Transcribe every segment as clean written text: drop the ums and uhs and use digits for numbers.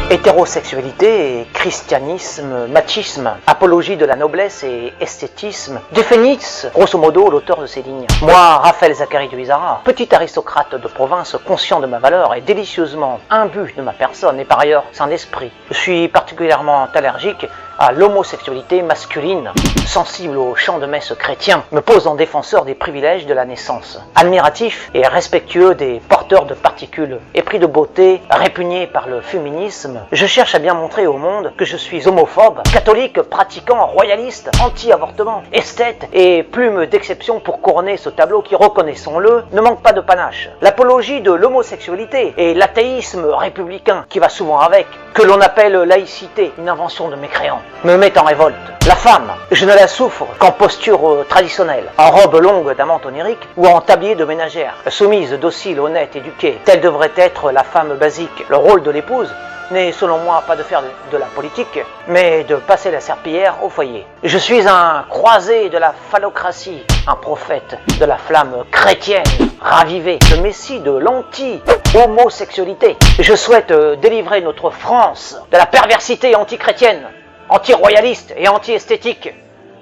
Hétérosexualité, christianisme, machisme, apologie de la noblesse et esthétisme définissent grosso modo l'auteur de ces lignes. Moi, Raphaël Zacharie de Bizarra, petit aristocrate de province conscient de ma valeur et délicieusement imbu de ma personne et par ailleurs sans esprit, je suis particulièrement allergique à l'homosexualité masculine, sensible au chant de messe chrétien, me pose en défenseur des privilèges de la naissance. Admiratif et respectueux des porteurs de particules, épris de beauté, répugné par le féminisme, je cherche à bien montrer au monde que je suis homophobe, catholique, pratiquant, royaliste, anti-avortement, esthète et plume d'exception pour couronner ce tableau qui, reconnaissons-le, ne manque pas de panache. L'apologie de l'homosexualité et l'athéisme républicain qui va souvent avec, que l'on appelle laïcité, une invention de mécréants, me met en révolte. La femme, je ne la souffre qu'en posture traditionnelle, en robe longue d'amante onirique ou en tablier de ménagère, soumise, docile, honnête, éduquée. Telle devrait être la femme basique. Le rôle de l'épouse n'est selon moi pas de faire de la politique, mais de passer la serpillière au foyer. Je suis un croisé de la phallocratie, un prophète de la flamme chrétienne ravivée, le messie de l'anti-homosexualité. Je souhaite délivrer notre France de la perversité antichrétienne, anti-royaliste et anti-esthétique,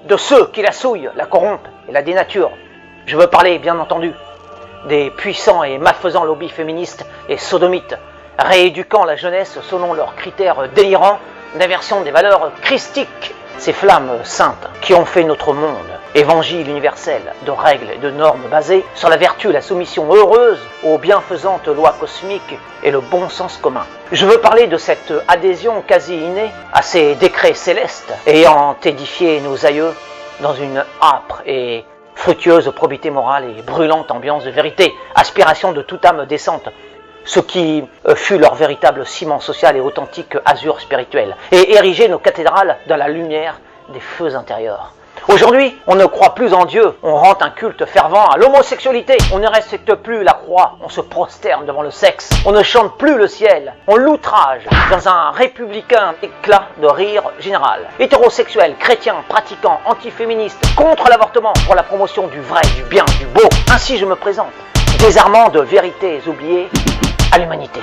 de ceux qui la souillent, la corrompent et la dénaturent. Je veux parler, bien entendu, des puissants et malfaisants lobbies féministes et sodomites, rééduquant la jeunesse selon leurs critères délirants d'inversion des valeurs christiques, ces flammes saintes qui ont fait notre monde, évangile universel de règles et de normes basées sur la vertu, la soumission heureuse aux bienfaisantes lois cosmiques et le bon sens commun. Je veux parler de cette adhésion quasi innée à ces décrets célestes ayant édifié nos aïeux dans une âpre et fructueuse probité morale et brûlante ambiance de vérité, aspiration de toute âme décente, ce qui fut leur véritable ciment social et authentique azur spirituel, et ériger nos cathédrales dans la lumière des feux intérieurs. Aujourd'hui, on ne croit plus en Dieu, on rend un culte fervent à l'homosexualité, on ne respecte plus la croix, on se prosterne devant le sexe, on ne chante plus le ciel, on l'outrage dans un républicain éclat de rire général. Hétérosexuel, chrétien, pratiquant, antiféministe, contre l'avortement, pour la promotion du vrai, du bien, du beau. Ainsi je me présente, désarmant de vérités oubliées à l'humanité.